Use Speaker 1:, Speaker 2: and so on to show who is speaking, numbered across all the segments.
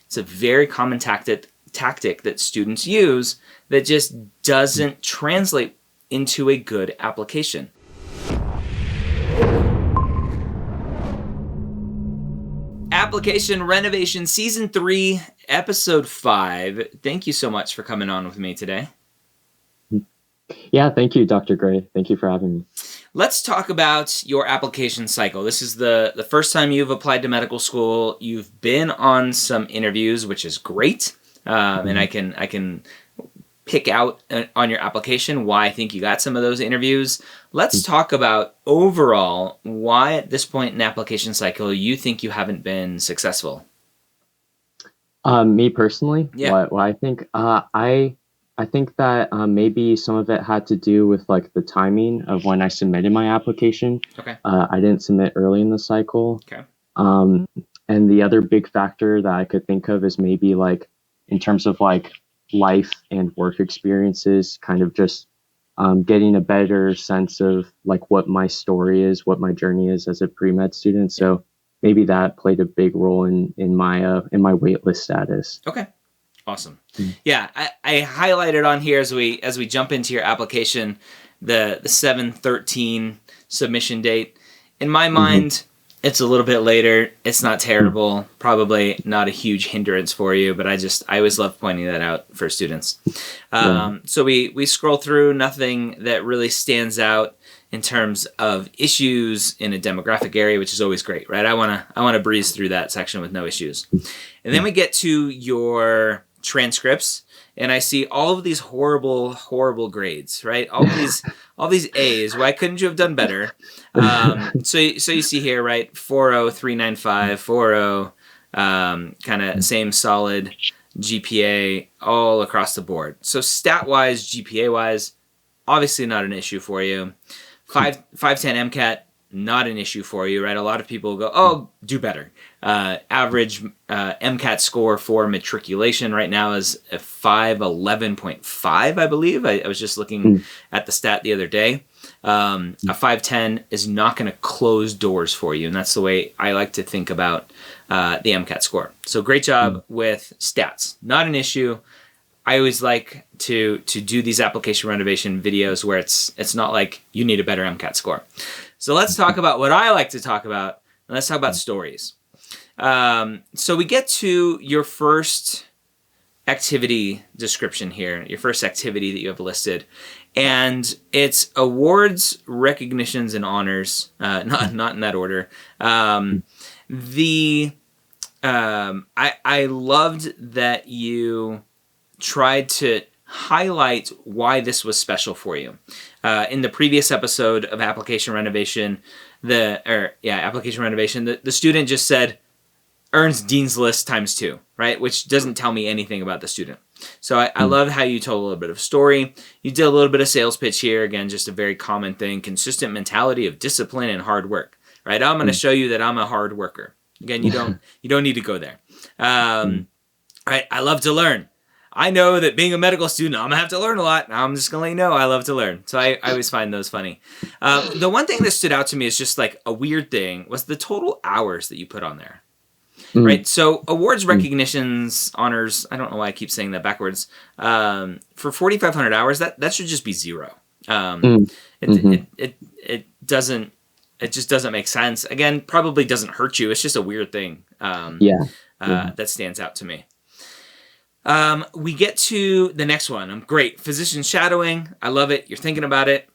Speaker 1: It's a very common tactic that students use that just doesn't translate into a good application. Application Renovation Season 3, Episode 5. Thank you so much for coming on with me today.
Speaker 2: Yeah, thank you, Dr. Gray. Thank you for having me.
Speaker 1: Let's talk about your application cycle. This is the first time you've applied to medical school. You've been on some interviews, which is great. And I can pick out on your application why I think you got some of those interviews. Let's talk about overall why at this point in the application cycle you think you haven't been successful.
Speaker 2: Me personally,
Speaker 1: Yeah.
Speaker 2: what I think, I think that maybe some of it had to do with like the timing of when I submitted my application.
Speaker 1: Okay.
Speaker 2: I didn't submit early in the cycle.
Speaker 1: Okay.
Speaker 2: And the other big factor that I could think of is maybe like in terms of like life and work experiences, kind of just getting a better sense of like what my story is, what my journey is as a pre-med student. So maybe that played a big role in my waitlist status.
Speaker 1: Okay. Awesome. Yeah, I highlighted on here as we jump into your application the 7/13 submission date. In my mind, it's a little bit later. It's not terrible. Probably not a huge hindrance for you, but I always love pointing that out for students. So we scroll through, nothing that really stands out in terms of issues in a demographic area, which is always great, right? I wanna breeze through that section with no issues. And then we get to your transcripts, and I see all of these horrible grades, right? All these A's. Why couldn't you have done better? So you see here, right? 4.0, 3.95, 4.0, kind of same solid GPA all across the board. So stat-wise, GPA-wise, obviously not an issue for you. 510 MCAT, not an issue for you, right? A lot of people go, oh, do better. Average MCAT score for matriculation right now is a 511.5, I believe. I was just looking at the stat the other day. A 510 is not going to close doors for you, and that's the way I like to think about the MCAT score. So great job with stats. Not an issue. I always like to do these application renovation videos where it's not like you need a better MCAT score. So let's talk about what I like to talk about, and let's talk about stories. So we get to your first activity description here, your first activity that you have listed, and it's awards, recognitions, and honors, not in that order. I loved that you tried to highlight why this was special for you. In the previous episode of Application Renovation, the student just said, earns Dean's List times 2, right? Which doesn't tell me anything about the student. So I love how you told a little bit of story. You did a little bit of sales pitch here. Again, just a very common thing, consistent mentality of discipline and hard work, right? I'm going to show you that I'm a hard worker. Again, you don't need to go there. Right? I love to learn. I know that being a medical student, I'm going to have to learn a lot. I'm just going to let you know I love to learn. So I always find those funny. The one thing that stood out to me is just like a weird thing was the total hours that you put on there. Right? So awards, recognitions, honors, I don't know why I keep saying that backwards. For 4,500 hours, that should just be 0. It just doesn't make sense. Again, probably doesn't hurt you. It's just a weird thing that stands out to me. We get to the next one. Great. Physician shadowing. I love it. You're thinking about it.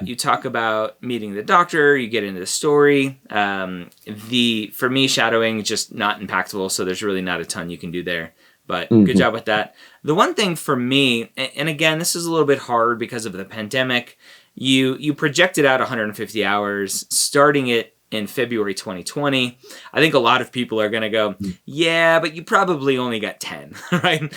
Speaker 1: You talk about meeting the doctor. You get into the story. For me, shadowing just not impactful, so there's really not a ton you can do there. But good job with that. The one thing for me, and again, this is a little bit hard because of the pandemic, you projected out 150 hours, starting it in February 2020. I think a lot of people are going to go, yeah, but you probably only got 10, right?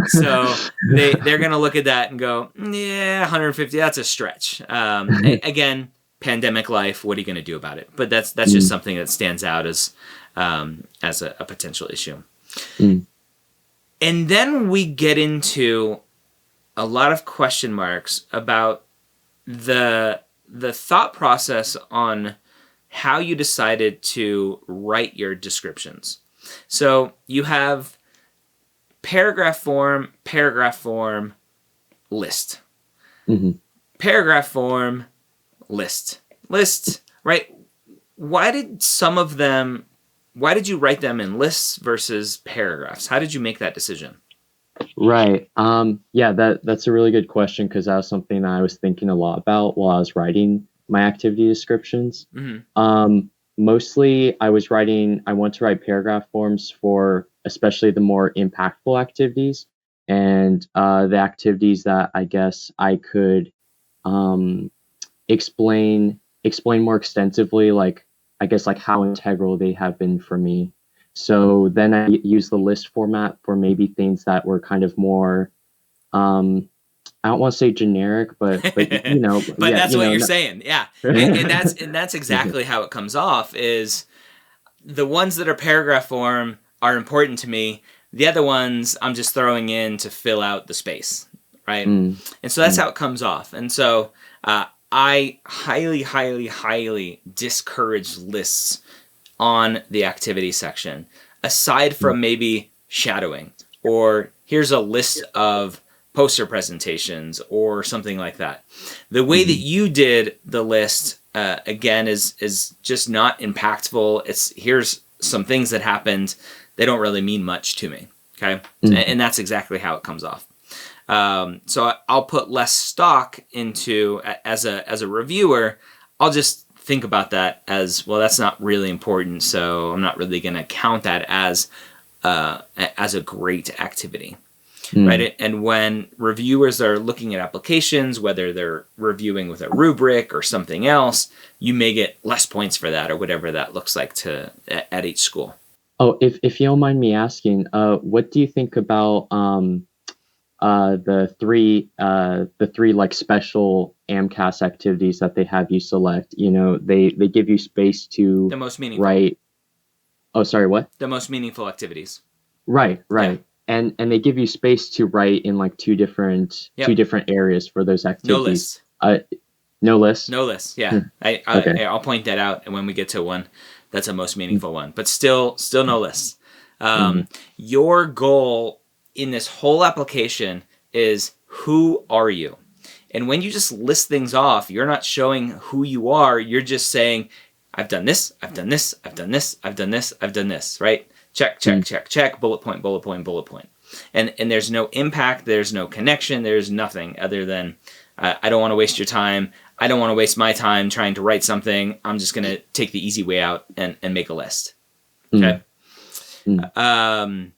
Speaker 1: So they're going to look at that and go, yeah, 150, that's a stretch. Again, pandemic life, what are you going to do about it? But that's just something that stands out as a potential issue. And then we get into a lot of question marks about the thought process on how you decided to write your descriptions. So you have paragraph form, list.
Speaker 2: Mm-hmm.
Speaker 1: Paragraph form, list. List, right? Why did you write them in lists versus paragraphs? How did you make that decision?
Speaker 2: Right. Yeah, that's a really good question because that was something that I was thinking a lot about while I was writing my activity descriptions. Mostly I want to write paragraph forms for especially the more impactful activities and the activities that I guess I could um, explain more extensively, like I guess like how integral they have been for me. So then I use the list format for maybe things that were kind of more I don't want to say generic, but
Speaker 1: But
Speaker 2: yeah,
Speaker 1: that's what you're saying, yeah. And that's
Speaker 2: Mhm.
Speaker 1: exactly how it comes off. Is the ones that are paragraph form are important to me. The other ones I'm just throwing in to fill out the space, right?
Speaker 2: Mm,
Speaker 1: And so that's
Speaker 2: mm,
Speaker 1: how it comes off. And so I highly, highly, highly discourage lists on the activity section, aside
Speaker 2: mm,
Speaker 1: from maybe shadowing or here's a list of poster presentations or something like that. The way that
Speaker 2: mhm,
Speaker 1: you did the list again is just not impactful. It's here's some things that happened. They don't really mean much to me. Okay,
Speaker 2: mhm,
Speaker 1: and that's exactly how it comes off. So I'll put less stock into as a reviewer. I'll just think about that as well. That's not really important, so I'm not really going to count that as a great activity,
Speaker 2: mm.
Speaker 1: right? And when reviewers are looking at applications, whether they're reviewing with a rubric or something else, you may get less points for that or whatever that looks like at each school.
Speaker 2: Oh, if you don't mind me asking, what do you think about the three like special AMCAS activities that they have you select? You know, they give you space
Speaker 1: The
Speaker 2: to
Speaker 1: most meaningful,
Speaker 2: write. Oh, sorry, what?
Speaker 1: the most meaningful activities.
Speaker 2: Right,
Speaker 1: Yeah.
Speaker 2: right. And they give you space to write in like two
Speaker 1: Yep.
Speaker 2: different areas for those
Speaker 1: No
Speaker 2: activities.
Speaker 1: lists.
Speaker 2: No list.
Speaker 1: No list. Yeah.
Speaker 2: Hmm. Okay.
Speaker 1: I'll point that out, and when we get to one, that's a most meaningful one. But still no lists.
Speaker 2: Mm-hmm.
Speaker 1: Your goal in this whole application is who are you? And when you just list things off, you're not showing who you are. You're just saying, I've done this, I've done this, I've done this, I've done this, I've done this, right? Check, check, check, check, bullet point, bullet point, bullet point. And there's no impact, there's no connection, there's nothing other than I don't want to waste your time. I don't want to waste my time trying to write something. I'm just going to take the easy way out and make a list. Okay.
Speaker 2: Mm-hmm.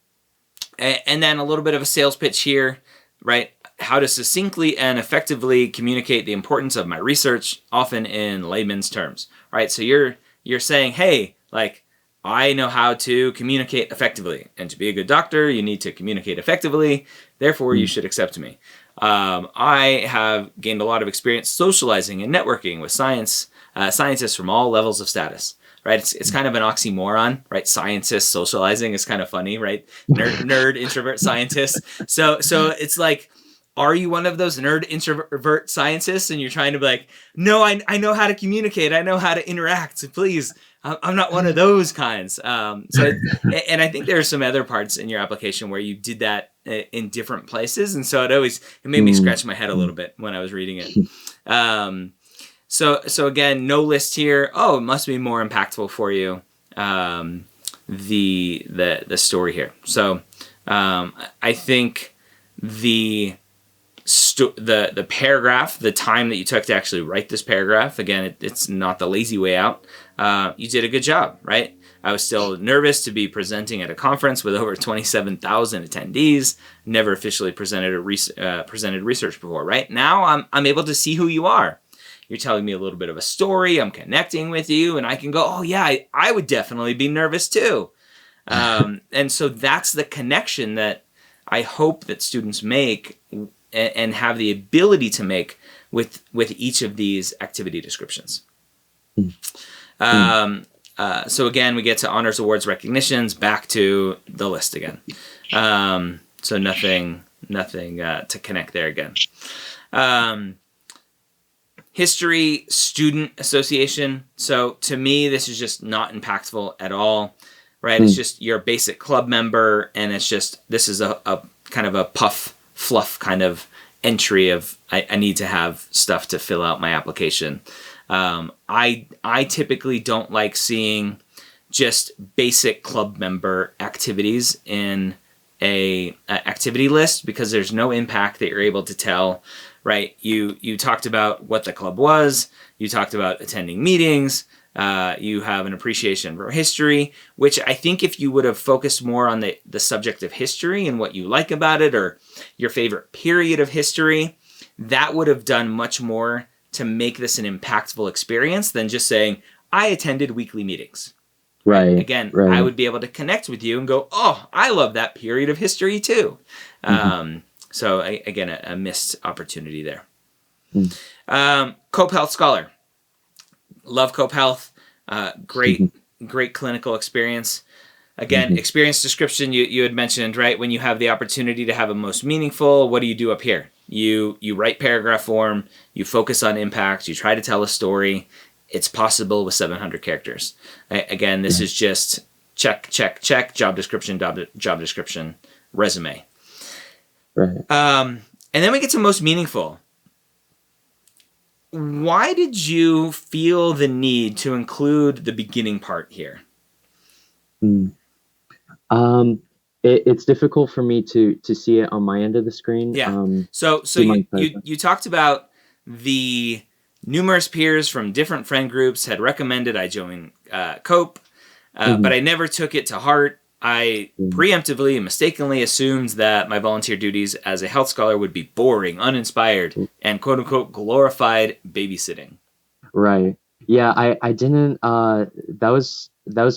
Speaker 1: And then a little bit of a sales pitch here, right? How to succinctly and effectively communicate the importance of my research, often in layman's terms, right? So you're saying, hey, like I know how to communicate effectively, and to be a good doctor, you need to communicate effectively. Therefore, you should accept me. I have gained a lot of experience socializing and networking with scientists from all levels of status. Right, it's kind of an oxymoron, right? Scientists socializing is kind of funny, right? Nerd introvert scientist. So it's like, are you one of those nerd introvert scientists, and you're trying to be like, no, I know how to communicate, I know how to interact. Please, I'm not one of those kinds. And I think there are some other parts in your application where you did that in different places, and so it made me scratch my head a little bit when I was reading it. So again, no list here. Oh, it must be more impactful for you. The story here. So I think the paragraph, the time that you took to actually write this paragraph, again, it's not the lazy way out. You did a good job, right? I was still nervous to be presenting at a conference with over 27,000 attendees. Never officially presented research before, right? Now I'm able to see who you are. You're telling me a little bit of a story. I'm connecting with you, and I can go, oh yeah, I would definitely be nervous too. And so that's the connection that I hope that students make and have the ability to make with each of these activity descriptions. So again, we get to honors, awards, recognitions, back to the list again. So nothing to connect there again. History Student Association. So to me, this is just not impactful at all, right? It's just you're a basic club member, and it's just this is a kind of a fluff kind of entry of I need to have stuff to fill out my application. I typically don't like seeing just basic club member activities in a activity list because there's no impact that you're able to tell, right? You talked about what the club was, you talked about attending meetings, you have an appreciation for history, which I think if you would have focused more on the subject of history and what you like about it or your favorite period of history, that would have done much more to make this an impactful experience than just saying, I attended weekly meetings.
Speaker 2: Right.
Speaker 1: Again,
Speaker 2: right.
Speaker 1: I would be able to connect with you and go, oh, I love that period of history too. So again, a missed opportunity there. Cope Health Scholar. Love Cope Health. Great clinical experience. Again, experience description you had mentioned, right? When you have the opportunity to have a most meaningful, what do you do up here? You write paragraph form, you focus on impact, you try to tell a story. It's possible with 700 characters. Again, this is just check, job description, resume.
Speaker 2: Right.
Speaker 1: And then we get to most meaningful. Why did you feel the need to include the beginning part here?
Speaker 2: It's difficult for me to see it on my end of the screen.
Speaker 1: Yeah. So you talked about the numerous peers from different friend groups had recommended I join COPE, but I never took it to heart. I preemptively and mistakenly assumed that my volunteer duties as a health scholar would be boring, uninspired, and quote unquote glorified babysitting.
Speaker 2: Right. Yeah, I didn't that was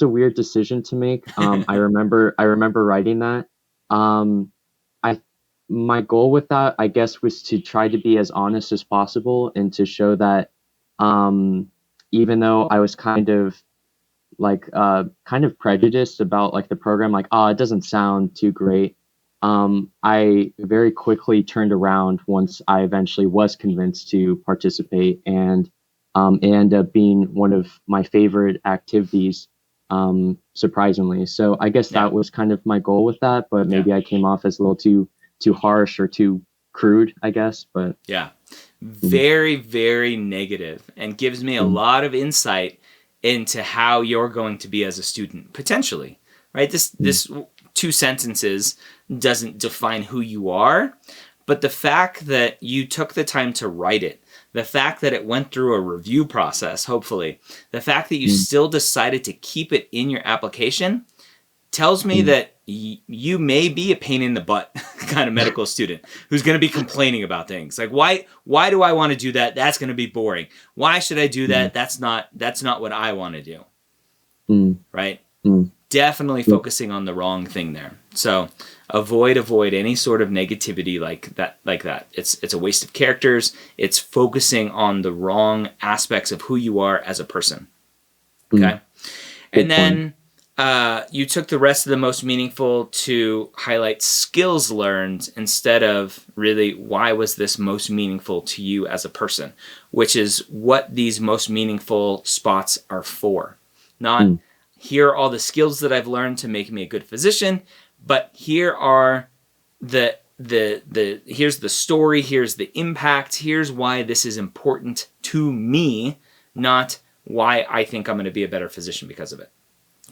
Speaker 2: a weird decision to make. I remember writing that. My goal with that, I guess, was to try to be as honest as possible and to show that even though I was kind of prejudiced about like the program, like, oh, it doesn't sound too great. I very quickly turned around once I eventually was convinced to participate, and it ended up being one of my favorite activities, surprisingly. So I guess that was kind of my goal with that, but maybe I came off as a little too harsh or too crude, I guess. But
Speaker 1: very, very negative, and gives me a lot of insight into how you're going to be as a student, potentially, right? This 2 sentences doesn't define who you are, but the fact that you took the time to write it, the fact that it went through a review process, hopefully, the fact that you still decided to keep it in your application tells me that you may be a pain in the butt kind of medical student who's going to be complaining about things. Like, why do I want to do that? That's going to be boring. Why should I do that? That's not what I want to do. Right? Definitely focusing on the wrong thing there. So avoid any sort of negativity like that. It's a waste of characters. It's focusing on the wrong aspects of who you are as a person. Okay? And then you took the rest of the most meaningful to highlight skills learned instead of really why was this most meaningful to you as a person, which is what these most meaningful spots are for. Not here are all the skills that I've learned to make me a good physician, but here are here's the story, here's the impact, here's why this is important to me, not why I think I'm going to be a better physician because of it.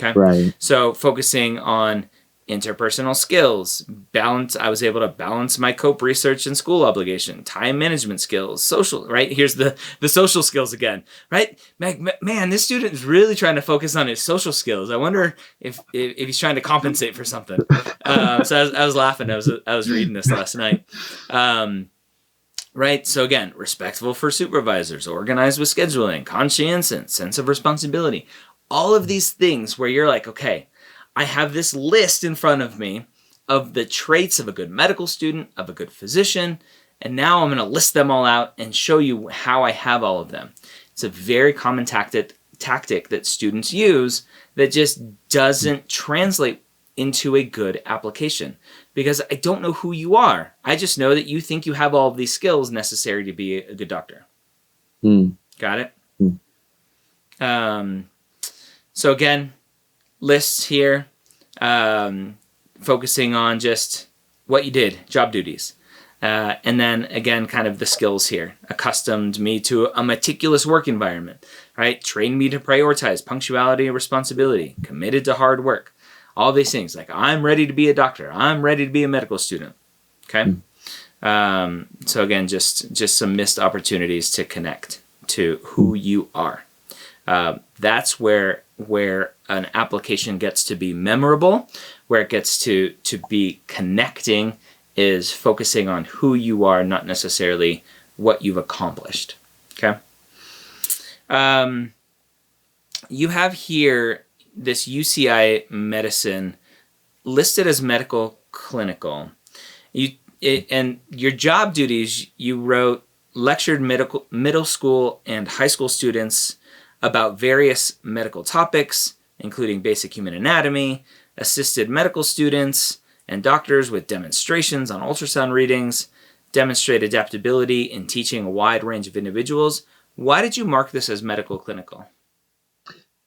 Speaker 1: Okay.
Speaker 2: Right.
Speaker 1: So focusing on interpersonal skills, balance. I was able to balance my COPE research and school obligation, time management skills, social. Right. Here's the social skills again. Right. Man, this student is really trying to focus on his social skills. I wonder if he's trying to compensate for something. So I was laughing. I was reading this last night. Right. So again, respectful for supervisors, organized with scheduling, conscientious, sense of responsibility. All of these things where you're like, okay, I have this list in front of me of the traits of a good medical student, of a good physician, and now I'm going to list them all out and show you how I have all of them. It's a very common tactic that students use that just doesn't translate into a good application because I don't know who you are. I just know that you think you have all of these skills necessary to be a good doctor. Got it? So again, lists here, focusing on just what you did, job duties. And then again, kind of the skills here. Accustomed me to a meticulous work environment, right? Trained me to prioritize punctuality and responsibility, committed to hard work. All these things, like I'm ready to be a doctor. I'm ready to be a medical student. Okay. So again, just some missed opportunities to connect to who you are. That's where an application gets to be memorable, where it gets to be connecting, is focusing on who you are, not necessarily what you've accomplished. Okay. You have here this UCI medicine listed as medical clinical. And your job duties, you wrote, lectured middle school and high school students about various medical topics, including basic human anatomy, assisted medical students and doctors with demonstrations on ultrasound readings, demonstrate adaptability in teaching a wide range of individuals. Why did you mark this as medical clinical?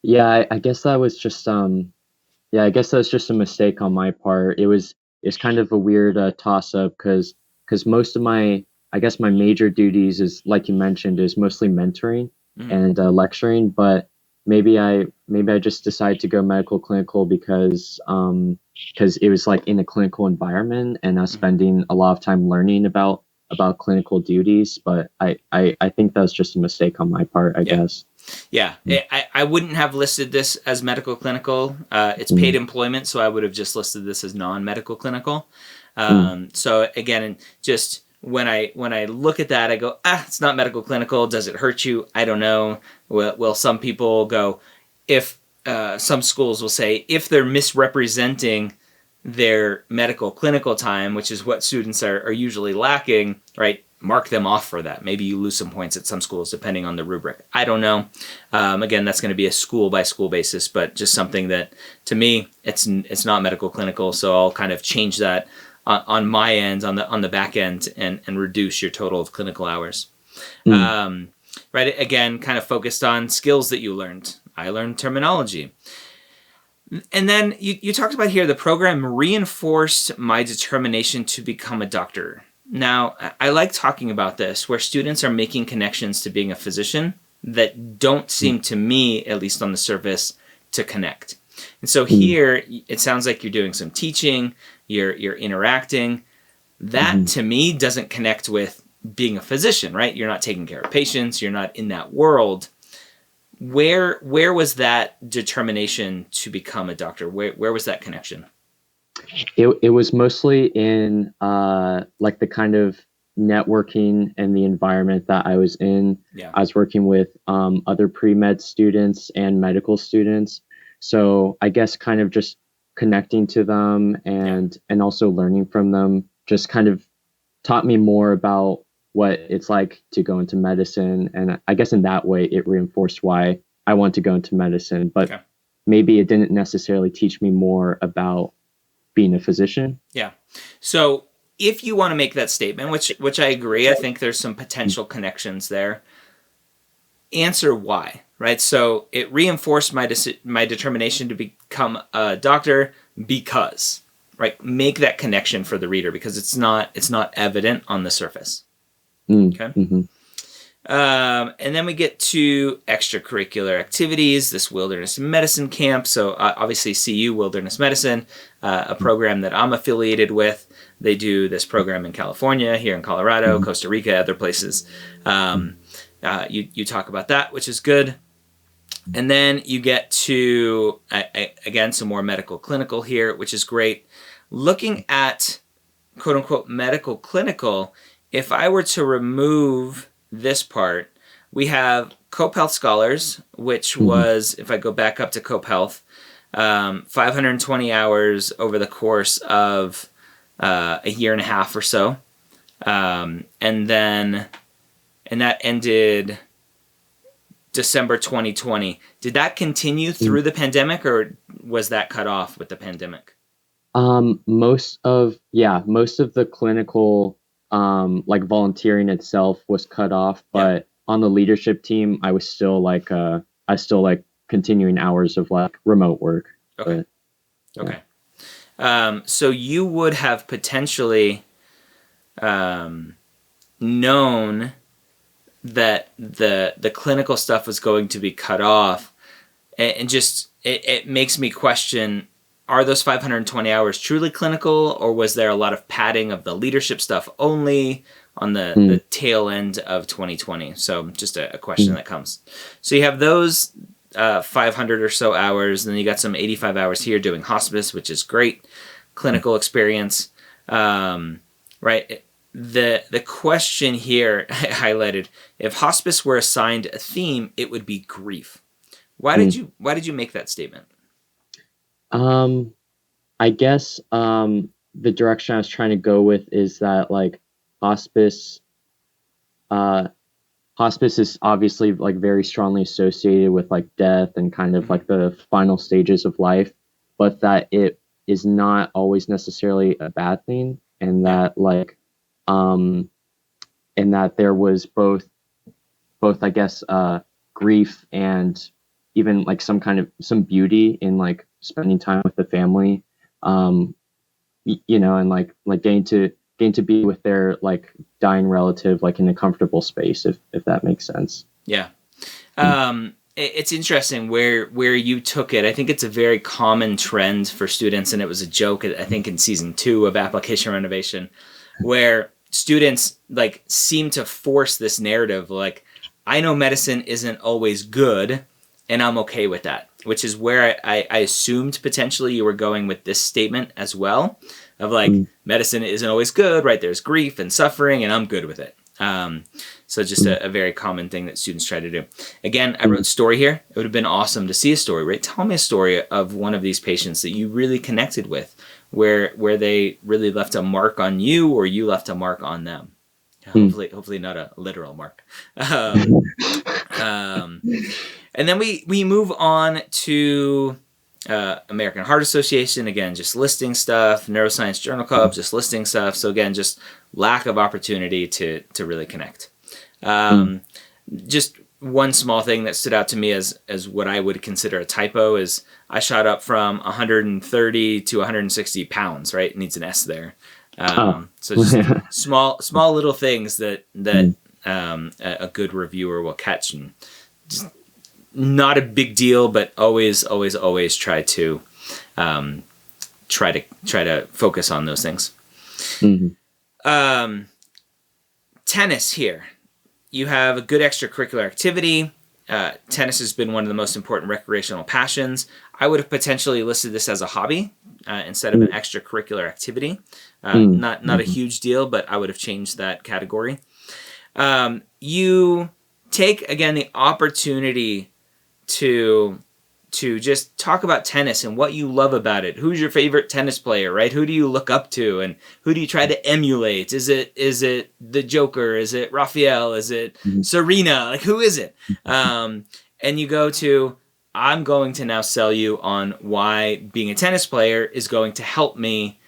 Speaker 2: Yeah, I guess that was just I guess that was just a mistake on my part. It's kind of a weird toss up because most of my I guess my major duties is, like you mentioned, is mostly mentoring and lecturing, but maybe I just decided to go medical clinical because it was like in a clinical environment and I was spending a lot of time learning about clinical duties. But I think that was just a mistake on my part, I guess.
Speaker 1: Yeah, I wouldn't have listed this as medical clinical. It's paid employment, so I would have just listed this as non-medical clinical. So again, just when I look at that, I go, it's not medical clinical. Does it hurt you? I don't know. Well, some people go, if some schools will say, if they're misrepresenting their medical clinical time, which is what students are usually lacking, right? Mark them off for that. Maybe you lose some points at some schools depending on the rubric. I don't know. Again, that's going to be a school by school basis, but just something that to me, it's not medical clinical. So I'll kind of change that on my end, on the back end, and reduce your total of clinical hours. Right. Again, kind of focused on skills that you learned. I learned terminology. And then you talked about here, the program reinforced my determination to become a doctor. Now, I like talking about this, where students are making connections to being a physician that don't seem to me, at least on the surface, to connect. And so here, it sounds like you're doing some teaching, you're interacting. That, to me, doesn't connect with being a physician, right? You're not taking care of patients, you're not in that world. Where was that determination to become a doctor? Where was that connection?
Speaker 2: It was mostly in like the kind of networking and the environment that I was in.
Speaker 1: Yeah.
Speaker 2: I was working with other pre-med students and medical students. So I guess kind of just connecting to them and also learning from them just kind of taught me more about what it's like to go into medicine. And I guess in that way, it reinforced why I want to go into medicine. But maybe it didn't necessarily teach me more about being a physician.
Speaker 1: Yeah. So if you want to make that statement, which I agree, I think there's some potential connections there. Answer why, right? So it reinforced my determination to become a doctor because, right? Make that connection for the reader because it's not evident on the surface. Okay. And then we get to extracurricular activities, this wilderness medicine camp. So obviously CU Wilderness Medicine, a program that I'm affiliated with. They do this program in California, here in Colorado, Costa Rica, other places. You talk about that, which is good. And then you get to, again, some more medical clinical here, which is great. Looking at, quote unquote, medical clinical, if I were to remove this part, we have Cope Health Scholars, which was, if I go back up to Cope Health, 520 hours over the course of a year and a half or so. And that ended December 2020. Did that continue through the pandemic, or was that cut off with the pandemic?
Speaker 2: Most of the clinical like volunteering itself was cut off, but on the leadership team, I was still like continuing hours of like remote work.
Speaker 1: Okay.
Speaker 2: But yeah.
Speaker 1: Okay. So you would have potentially known that the clinical stuff was going to be cut off, and just it makes me question, are those 520 hours truly clinical, or was there a lot of padding of the leadership stuff only on the tail end of 2020? So just a question that comes. So you have those 500 or so hours, and then you got some 85 hours here doing hospice, which is great clinical experience, right? The question here I highlighted: if hospice were assigned a theme, it would be grief. Why did you make that statement?
Speaker 2: I guess the direction I was trying to go with is that like hospice uh hospice is obviously like very strongly associated with like death and kind of like the final stages of life, but that it is not always necessarily a bad thing, and that like um and that there was both I guess grief and even like some beauty in like spending time with the family, um and like getting to be with their like dying relative like in a comfortable space, if that makes sense.
Speaker 1: Yeah. It's interesting where you took it. I think it's a very common trend for students, and it was a joke, I think, in season 2 of Application Renovation, where students like seem to force this narrative like, I know medicine isn't always good, and I'm okay with that, which is where I assumed potentially you were going with this statement as well, of like, medicine isn't always good, right? There's grief and suffering, and I'm good with it. So just a very common thing that students try to do. Again, I wrote story here. It would have been awesome to see a story, right? Tell me a story of one of these patients that you really connected with, where they really left a mark on you, or you left a mark on them. Hopefully not a literal mark. And then we move on to American Heart Association. Again, just listing stuff. Neuroscience Journal Club, just listing stuff. So again, just lack of opportunity to really connect. Just one small thing that stood out to me as what I would consider a typo is I shot up from 130 to 160 pounds, right? It needs an S there. So just small little things that a good reviewer will catch, and just not a big deal, but always try to focus on those things. Tennis here. You have a good extracurricular activity. Tennis has been one of the most important recreational passions. I would have potentially listed this as a hobby instead of an extracurricular activity. Not a huge deal, but I would have changed that category. You take, again, the opportunity to just talk about tennis and what you love about it. Who's your favorite tennis player, right? Who do you look up to, and who do you try to emulate? Is it the Joker? Is it Rafael? Is it Serena? Like, who is it? And you go to, I'm going to now sell you on why being a tennis player is going to help me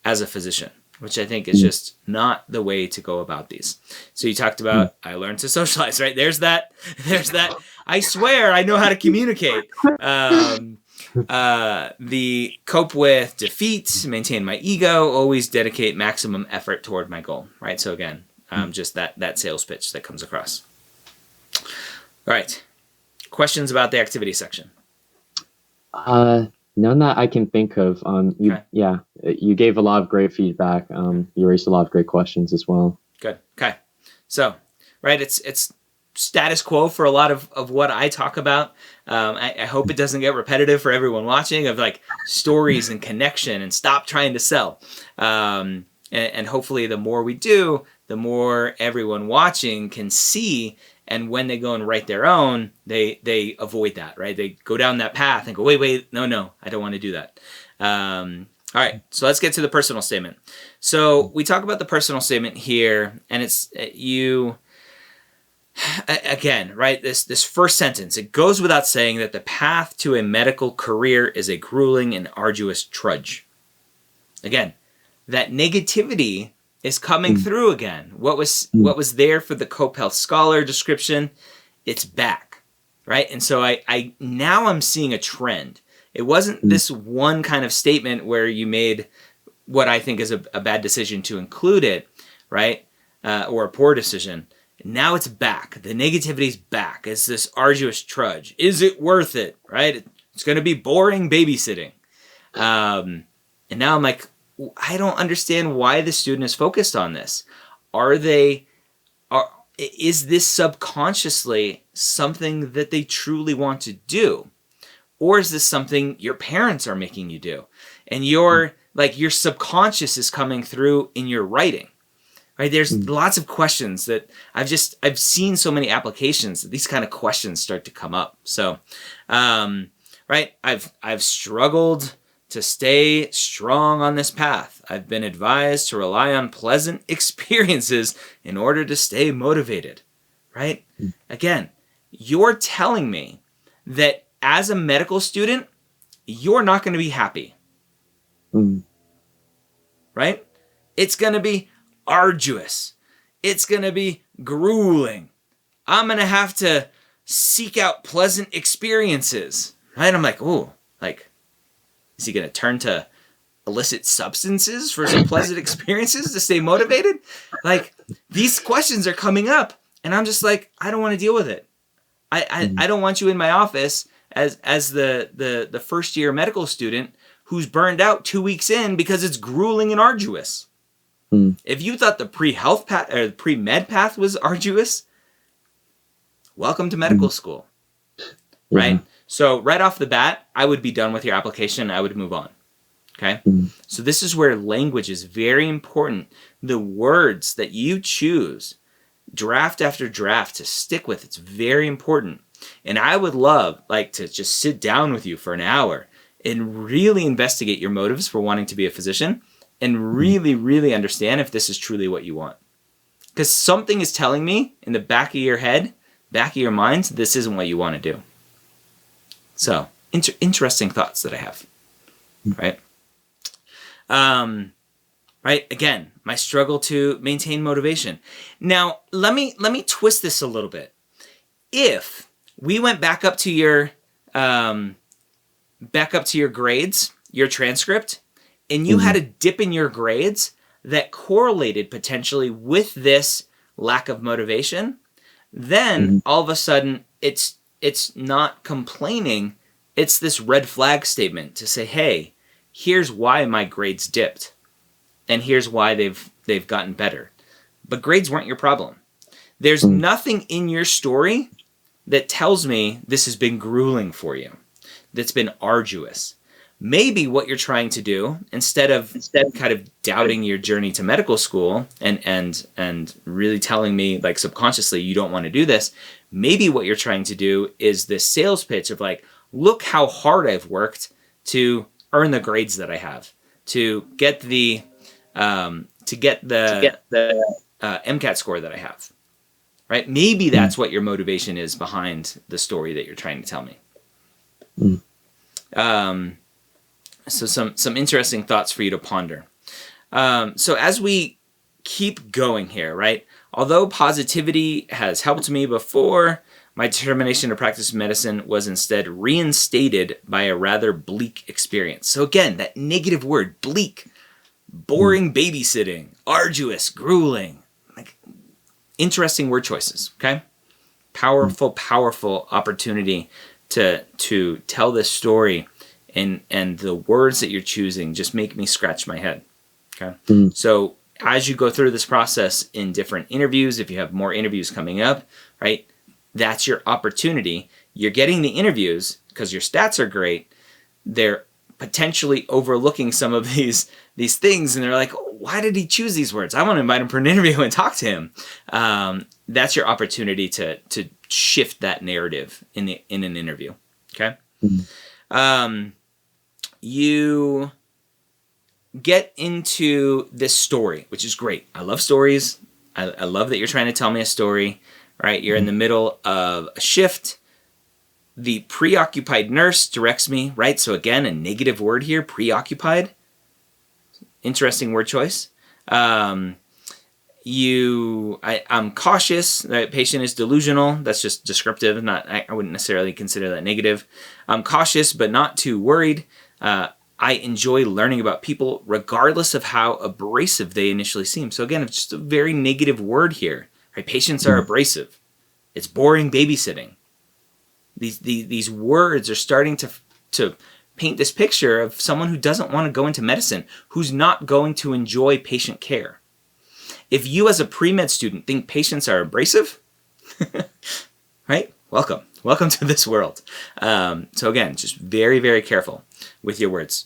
Speaker 1: as a physician, which I think is just not the way to go about these. So you talked about, I learned to socialize, right? There's that. I swear I know how to communicate. The cope with defeat, maintain my ego, always dedicate maximum effort toward my goal, right? So again, just that sales pitch that comes across. All right. Questions about the activity section?
Speaker 2: None that I can think of. You gave a lot of great feedback. You raised a lot of great questions as well.
Speaker 1: Good. Okay. So, right, it's status quo for a lot of what I talk about. I hope it doesn't get repetitive for everyone watching, of like stories and connection, and stop trying to sell. And hopefully the more we do, the more everyone watching can see. And when they go and write their own, they avoid that, right? They go down that path and go, wait, no, I don't want to do that. All right, so let's get to the personal statement. So we talk about the personal statement here, and it's you, again, right? This first sentence, it goes without saying that the path to a medical career is a grueling and arduous trudge. Again, that negativity is coming through again. What was there for the Cope Health Scholar description, it's back, right? And so I now I'm seeing a trend. It wasn't this one kind of statement where you made what I think is a bad decision to include it, right? Or a poor decision. Now it's back. The negativity's back. It's this arduous trudge. Is it worth it, right? It's going to be boring babysitting. And now I'm like, I don't understand why the student is focused on this. Is this subconsciously something that they truly want to do? Or is this something your parents are making you do? And your subconscious is coming through in your writing, right? There's lots of questions that I've seen so many applications that these kind of questions start to come up. So, right. I've struggled to stay strong on this path. I've been advised to rely on pleasant experiences in order to stay motivated, right? Again, you're telling me that as a medical student, you're not going to be happy, right? It's going to be arduous. It's going to be grueling. I'm going to have to seek out pleasant experiences, right? I'm like, ooh, like, is he going to turn to illicit substances for some pleasant experiences to stay motivated? Like, these questions are coming up, and I'm just like, I don't want to deal with it. I don't want you in my office as the first year medical student who's burned out 2 weeks in because it's grueling and arduous. If you thought the pre-health path or the pre-med path was arduous, welcome to medical school, right? So right off the bat, I would be done with your application. I would move on. Okay. So this is where language is very important. The words that you choose, draft after draft, to stick with, it's very important. And I would love to just sit down with you for an hour and really investigate your motives for wanting to be a physician and really, really understand if this is truly what you want. Because something is telling me in the back of your head, back of your mind, this isn't what you want to do. So, interesting thoughts that I have, right? Right. Again, my struggle to maintain motivation. Now, let me twist this a little bit. If we went back up to your grades, your transcript, and you had a dip in your grades that correlated potentially with this lack of motivation, then all of a sudden it's not complaining. It's this red flag statement to say, hey, here's why my grades dipped, and here's why they've gotten better. But grades weren't your problem. There's nothing in your story that tells me this has been grueling for you, that's been arduous. Maybe what you're trying to do, instead of kind of doubting your journey to medical school and really telling me like subconsciously you don't want to do this, maybe what you're trying to do is this sales pitch of like, look how hard I've worked to earn the grades that I have, to get the MCAT score that I have, right? Maybe that's what your motivation is behind the story that you're trying to tell me. So some interesting thoughts for you to ponder. So as we keep going here, right? Although positivity has helped me before, my determination to practice medicine was instead reinstated by a rather bleak experience. So again, that negative word, bleak, boring babysitting, arduous, grueling, like interesting word choices, okay? Powerful, powerful opportunity to tell this story, and the words that you're choosing just make me scratch my head, okay? So as you go through this process in different interviews, if you have more interviews coming up, right, that's your opportunity. You're getting the interviews because your stats are great. They're potentially overlooking some of these things, and they're like, oh, why did he choose these words? I want to invite him for an interview and talk to him. That's your opportunity to shift that narrative in an interview, okay? You get into this story, which is great. I love stories. I love that you're trying to tell me a story, right? You're in the middle of a shift. The preoccupied nurse directs me, right? So again, a negative word here, preoccupied. Interesting word choice. I'm cautious. The patient is delusional. That's just descriptive. I wouldn't necessarily consider that negative. I'm cautious, but not too worried. I enjoy learning about people regardless of how abrasive they initially seem. So again, it's just a very negative word here. Right? Patients are abrasive. It's boring babysitting. These words are starting to paint this picture of someone who doesn't want to go into medicine, who's not going to enjoy patient care. If you as a pre-med student think patients are abrasive, right? Welcome to this world. So again, just very, very careful with your words.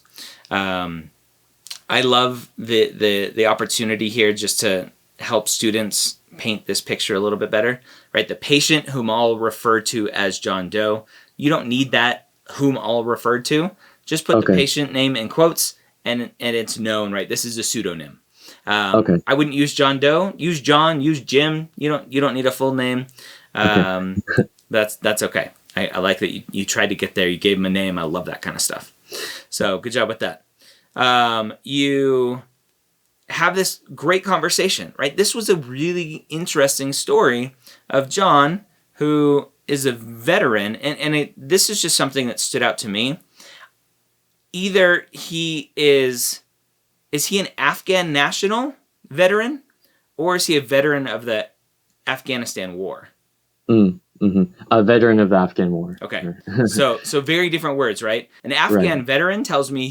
Speaker 1: I love the opportunity here just to help students paint this picture a little bit better, right? The patient whom I'll refer to as John Doe, you don't need that whom I'll refer to. Just put the patient name in quotes and it's known, right? This is a pseudonym. I wouldn't use John Doe. Use John. Use Jim. You don't need a full name. That's okay. I like that you tried to get there. You gave him a name. I love that kind of stuff. So good job with that. You have this great conversation, right? This was a really interesting story of John, who is a veteran, and this is just something that stood out to me. Either he is he an Afghan national veteran, or is he a veteran of the Afghanistan war?
Speaker 2: A veteran of the Afghan war.
Speaker 1: Okay, so very different words, right? An Afghan veteran tells me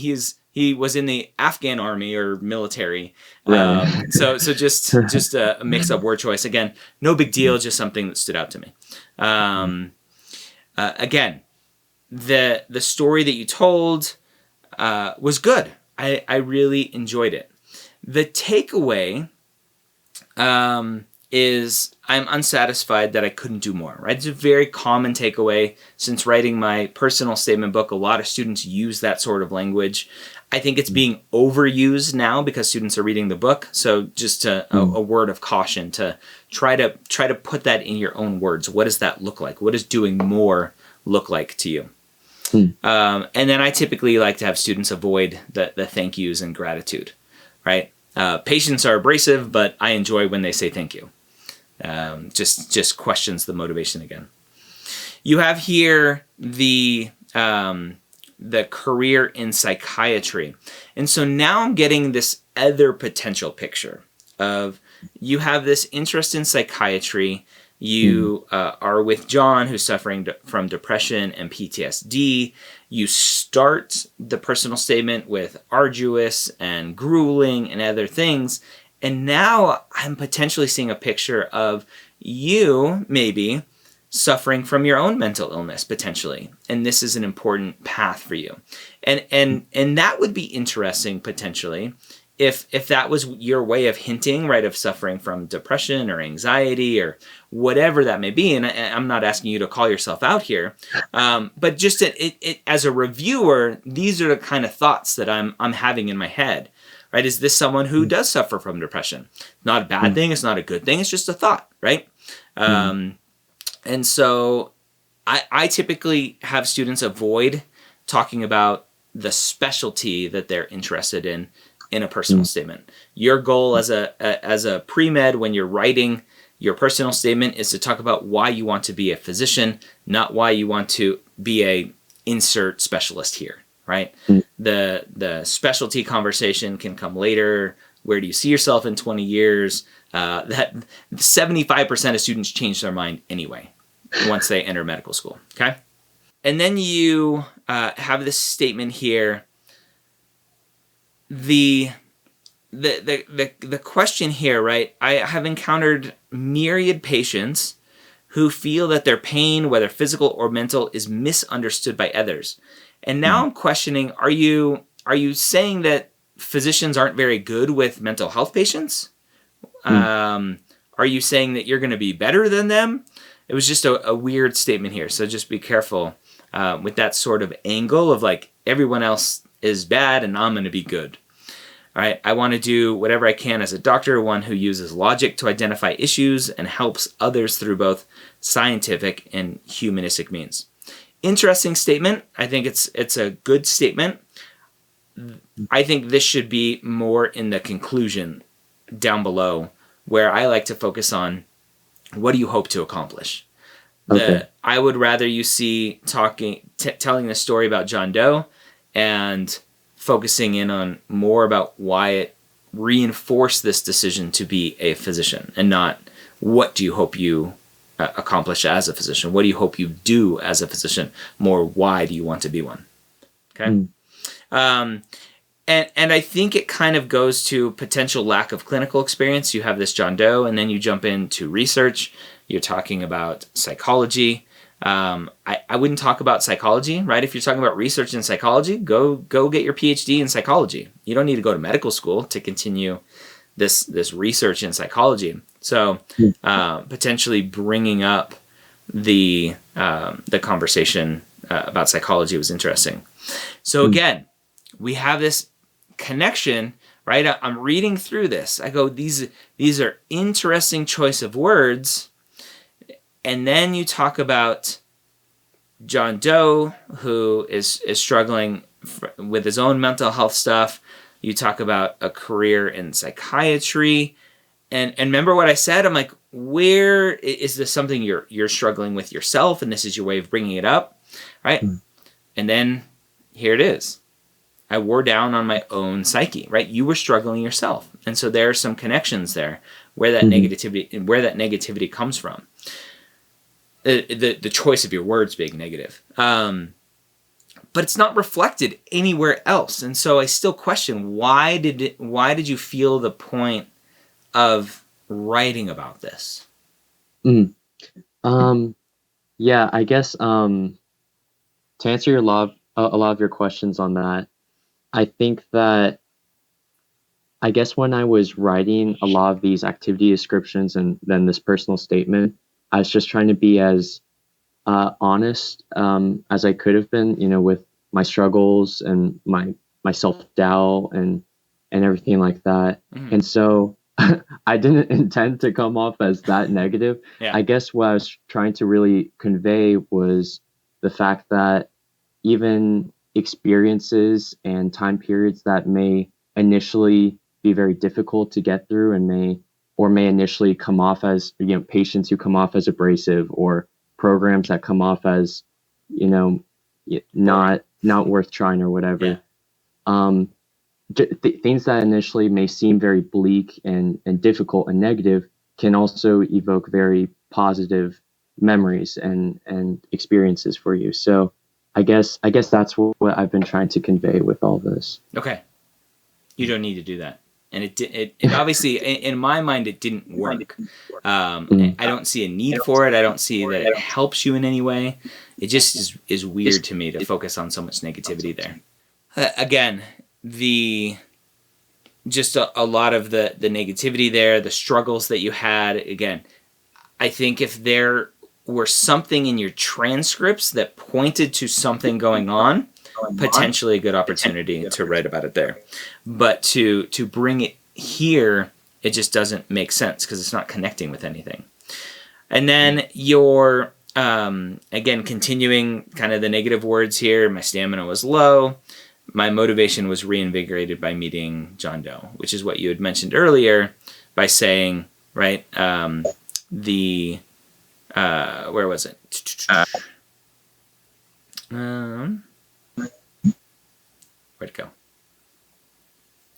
Speaker 1: he was in the Afghan army or military. So just a mix-up word choice. Again, no big deal, just something that stood out to me. Again, the story that you told was good. I really enjoyed it. The takeaway is I'm unsatisfied that I couldn't do more, right? It's a very common takeaway. Since writing my personal statement book, a lot of students use that sort of language. I think it's being overused now because students are reading the book. So just a word of caution to try to put that in your own words. What does that look like? What does doing more look like to you? And then I typically like to have students avoid the thank yous and gratitude, right? Patients are abrasive, but I enjoy when they say thank you. Just questions the motivation again. You have here the career in psychiatry. And so now I'm getting this other potential picture of you have this interest in psychiatry. You are with John, who's suffering from depression and PTSD. You start the personal statement with arduous and grueling and other things. And now I'm potentially seeing a picture of you maybe suffering from your own mental illness potentially. And this is an important path for you. And that would be interesting potentially if that was your way of hinting, right, of suffering from depression or anxiety or whatever that may be. And I'm not asking you to call yourself out here, but just as a reviewer, these are the kind of thoughts that I'm having in my head, right? Is this someone who does suffer from depression? Not a bad thing. It's not a good thing. It's just a thought, right? And so I typically have students avoid talking about the specialty that they're interested in a personal statement. Your goal as a pre-med when you're writing your personal statement is to talk about why you want to be a physician, not why you want to be a insert specialist here, right? The specialty conversation can come later. Where do you see yourself in 20 years? That 75% of students change their mind anyway once they enter medical school, okay? And then you have this statement here. The question here, right? I have encountered myriad patients who feel that their pain, whether physical or mental, is misunderstood by others. And now I'm questioning, are you saying that physicians aren't very good with mental health patients? Are you saying that you're going to be better than them? It was just a weird statement here. So just be careful with that sort of angle of like everyone else is bad and I'm going to be good. All right, I want to do whatever I can as a doctor, one who uses logic to identify issues and helps others through both scientific and humanistic means. Interesting statement. I think it's a good statement. I think this should be more in the conclusion down below where I like to focus on what do you hope to accomplish.
Speaker 2: Okay.
Speaker 1: I would rather you see telling the story about John Doe and focusing in on more about why it reinforced this decision to be a physician, and not what do you hope you accomplish as a physician. What do you hope you do as a physician? More, why do you want to be one? Okay. And I think it kind of goes to potential lack of clinical experience. You have this John Doe, and then you jump into research. You're talking about psychology. I wouldn't talk about psychology, right? If you're talking about research in psychology, go get your PhD in psychology. You don't need to go to medical school to continue this research in psychology. So potentially bringing up the conversation about psychology was interesting. So again, we have this connection, right? I'm reading through this. I go, these are interesting choice of words. And then you talk about John Doe, who is struggling with his own mental health stuff. You talk about a career in psychiatry. And remember what I said? I'm like, where is this something you're struggling with yourself? And this is your way of bringing it up, right? And then here it is. I wore down on my own psyche, right? You were struggling yourself. And so there are some connections there where that negativity comes from. The choice of your words being negative. But it's not reflected anywhere else. And so I still question, why did you feel the point of writing about this?
Speaker 2: Yeah, I guess to answer a lot of your questions on that, I think that when I was writing a lot of these activity descriptions and then this personal statement, I was just trying to be as honest as I could have been, with my struggles and my self-doubt and everything like that. And so I didn't intend to come off as that negative.
Speaker 1: Yeah.
Speaker 2: I guess what I was trying to really convey was the fact that even experiences and time periods that may initially be very difficult to get through and may initially come off as, patients who come off as abrasive, or programs that come off as, not worth trying or whatever. Yeah. Things that initially may seem very bleak and difficult and negative can also evoke very positive memories and experiences for you. So I guess that's what I've been trying to convey with all this.
Speaker 1: Okay. You don't need to do that. And it obviously, in my mind, it didn't work. I don't see a need for it. I don't see that it helps you in any way. It just is weird to me to focus on so much negativity there. Again, just a lot of the negativity there, the struggles that you had. Again, I think if there were something in your transcripts that pointed to something going on, potentially a good opportunity to write about it there. But to bring it here, it just doesn't make sense because it's not connecting with anything. And then you're, again, continuing kind of the negative words here. My stamina was low. My motivation was reinvigorated by meeting John Doe, which is what you had mentioned earlier by saying, right, where was it? Where'd it go?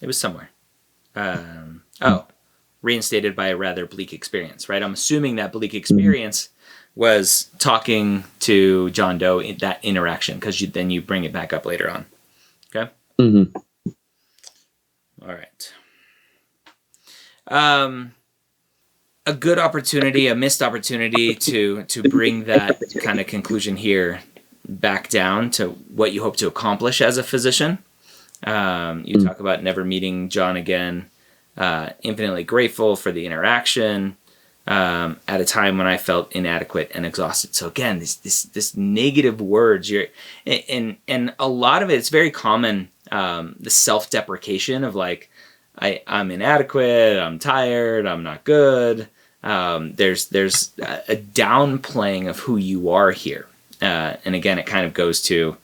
Speaker 1: It was somewhere. Reinstated by a rather bleak experience, right? I'm assuming that bleak experience was talking to John Doe in that interaction, because then you bring it back up later on. Okay?
Speaker 2: Mm-hmm.
Speaker 1: All right. A good opportunity, a missed opportunity to bring that kind of conclusion here back down to what you hope to accomplish as a physician. You talk about never meeting John again, infinitely grateful for the interaction, at a time when I felt inadequate and exhausted. So again, this negative words, and a lot of it, it's very common, the self-deprecation of like, I'm inadequate, I'm tired, I'm not good. There's a downplaying of who you are here. And again, it kind of goes to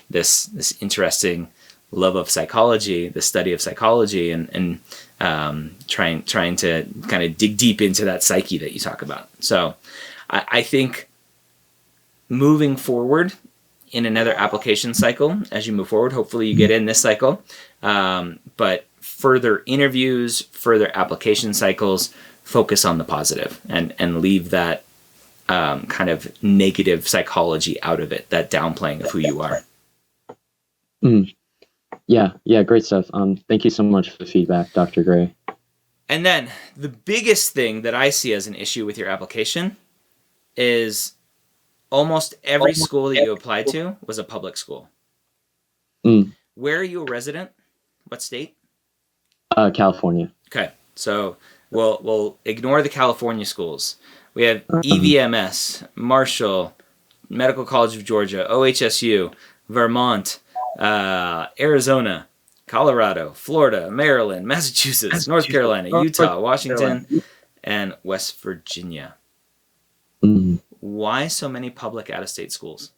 Speaker 1: this interesting love of psychology, the study of psychology, and trying to kind of dig deep into that psyche that you talk about. So I think moving forward in another application cycle, as you move forward, hopefully you get in this cycle, but further interviews, further application cycles, focus on the positive and leave that kind of negative psychology out of it, that downplaying of who you are.
Speaker 2: Yeah, great stuff. Thank you so much for the feedback, Dr. Gray.
Speaker 1: And then the biggest thing that I see as an issue with your application is almost every school that you applied to was a public school. Where are you a resident? What state?
Speaker 2: California.
Speaker 1: Okay, so we'll ignore the California schools. We have EVMS, Marshall, Medical College of Georgia, OHSU, Vermont, Arizona, Colorado, Florida, Maryland, Massachusetts, North Carolina, Utah, Washington, and West Virginia. Why so many public out-of-state schools?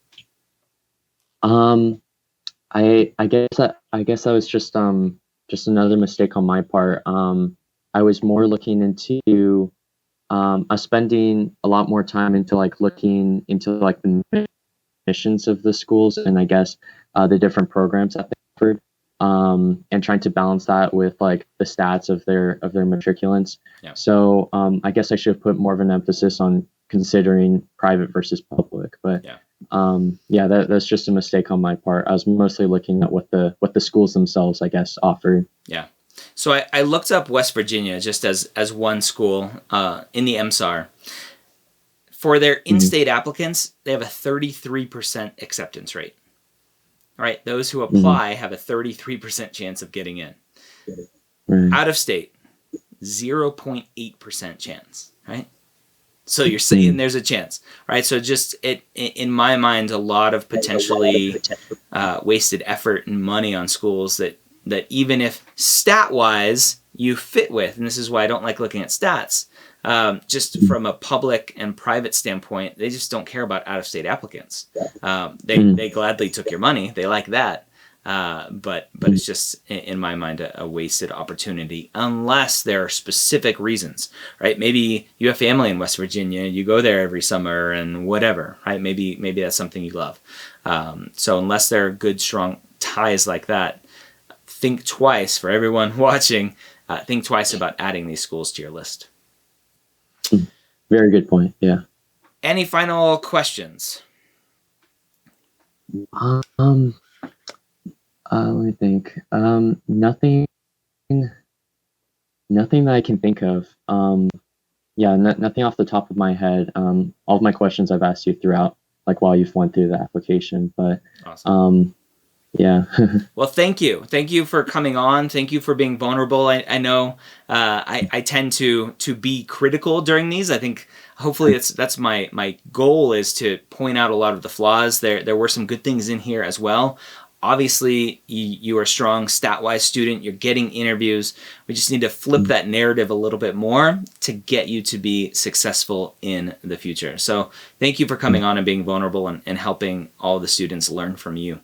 Speaker 2: I guess that was just another mistake on my part. I was more looking into I was spending a lot more time into looking into the missions of the schools and I guess the different programs that they offered, and trying to balance that with the stats of their matriculants.
Speaker 1: Yeah.
Speaker 2: So I guess I should have put more of an emphasis on considering private versus public. But that's just a mistake on my part. I was mostly looking at what the schools themselves, I guess, offered.
Speaker 1: Yeah. So I looked up West Virginia just as one school in the MSAR. For their in-state applicants, they have a 33% acceptance rate. All right, those who apply have a 33% chance of getting in. Out of state, 0.8% chance, right? So you're saying there's a chance, right? So just in my mind, a lot of potentially wasted effort and money on schools that even if stat-wise you fit with, and this is why I don't like looking at stats, just from a public and private standpoint, they just don't care about out-of-state applicants. They gladly took your money. They like that. But it's just, in my mind, a wasted opportunity unless there are specific reasons, right? Maybe you have family in West Virginia, you go there every summer and whatever, right? Maybe that's something you love. So unless there are good, strong ties like that, think twice, for everyone watching, think twice about adding these schools to your list.
Speaker 2: Very good point. Yeah.
Speaker 1: Any final questions?
Speaker 2: Let me think. Nothing that I can think of. Nothing off the top of my head. All of my questions I've asked you throughout, while you've went through the application. But
Speaker 1: awesome.
Speaker 2: Yeah.
Speaker 1: Well, thank you. Thank you for coming on. Thank you for being vulnerable. I know I tend to be critical during these. I think hopefully that's my goal, is to point out a lot of the flaws. There were some good things in here as well. Obviously, you are a strong stat-wise student. You're getting interviews. We just need to flip that narrative a little bit more to get you to be successful in the future. So thank you for coming on and being vulnerable and helping all the students learn from you.